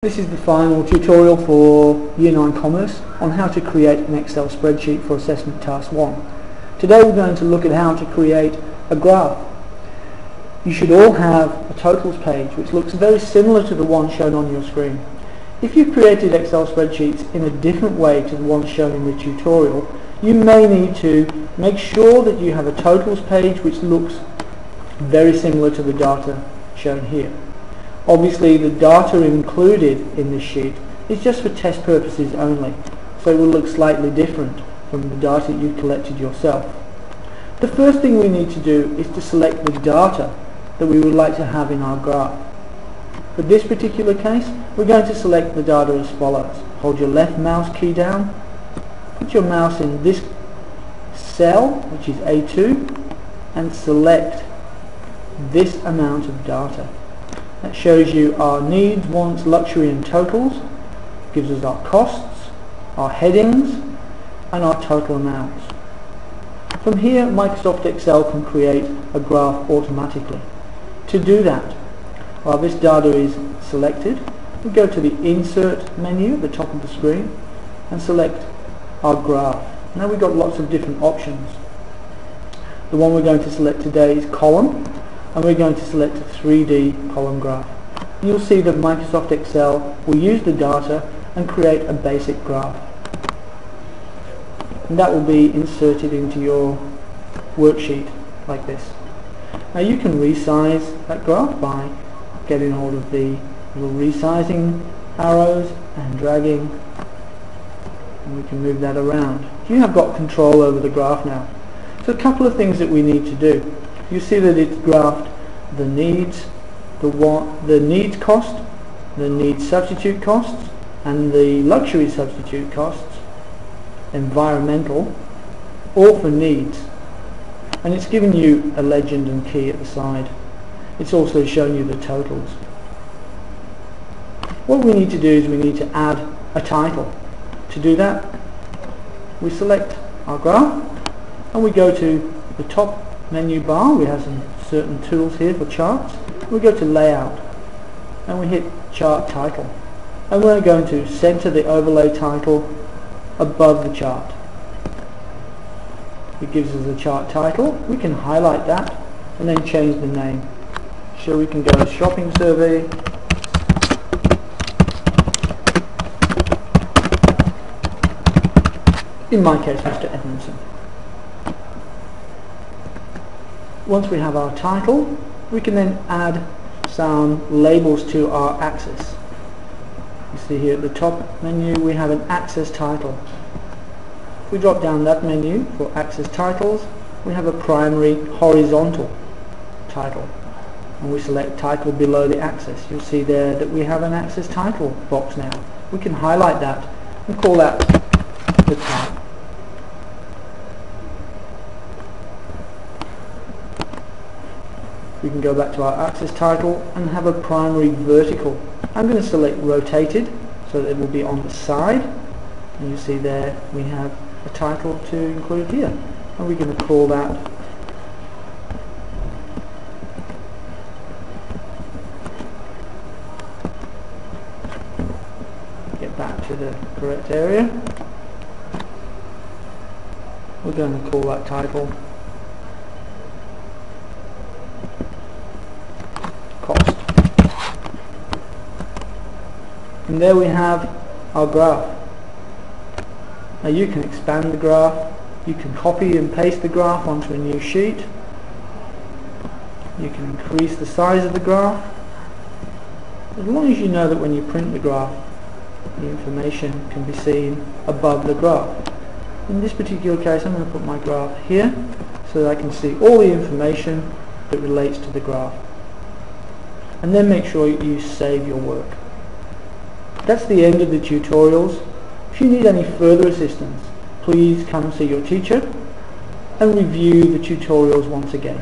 This is the final tutorial for Year 9 Commerce on how to create an Excel spreadsheet for Assessment Task 1. Today we're going to look at how to create a graph. You should all have a totals page which looks very similar to the one shown on your screen. If you've created Excel spreadsheets in a different way to the one shown in the tutorial, you may need to make sure that you have a totals page which looks very similar to the data shown here. Obviously the data included in this sheet is just for test purposes only, so it will look slightly different from the data you've collected yourself. The first thing we need to do is to select the data that we would like to have in our graph. For this particular case, we're going to select the data as follows. Hold your left mouse key down, put your mouse in this cell, which is A2, and select this amount of data. That shows you our needs, wants, luxury and totals, gives us our costs, our headings and our total amounts. From here Microsoft Excel can create a graph automatically. To do that, while this data is selected, we go to the Insert menu at the top of the screen and select our graph. Now we've got lots of different options. The one we're going to select today is column, and we're going to select a 3D column graph. You'll see that Microsoft Excel will use the data and create a basic graph. And that will be inserted into your worksheet like this. Now you can resize that graph by getting hold of the little resizing arrows and dragging, and we can move that around. You have got control over the graph now. So a couple of things that we need to do. You see that it's graphed the needs, the needs cost, the needs substitute costs, and the luxury substitute costs, environmental, all for needs. And it's given you a legend and key at the side. It's also shown you the totals. What we need to do is we need to add a title. To do that, we select our graph and we go to the top menu bar. We have some certain tools here for charts. We go to layout and we hit chart title, and we're going to center the overlay title above the chart. It gives us a chart title. We can highlight that and then change the name. So we can go to shopping survey, in my case Mr. Edmondson. Once we have our title, we can then add some labels to our axis. You see here at the top menu we have an axis title. If we drop down that menu for axis titles, we have a primary horizontal title, and we select title below the axis. You'll see there that we have an axis title box now. We can highlight that and call that the type. We can go back to our axis title and have a primary vertical. I'm going to select rotated so that it will be on the side, and you see there we have a title to include here, and we're going to call that get back to the correct area. We're going to call that title cost. And there we have our graph. Now you can expand the graph, you can copy and paste the graph onto a new sheet, you can increase the size of the graph, as long as you know that when you print the graph the information can be seen above the graph. In this particular case I'm going to put my graph here so that I can see all the information that relates to the graph. And then make sure you save your work. That's the end of the tutorials. If you need any further assistance, please come see your teacher and review the tutorials once again.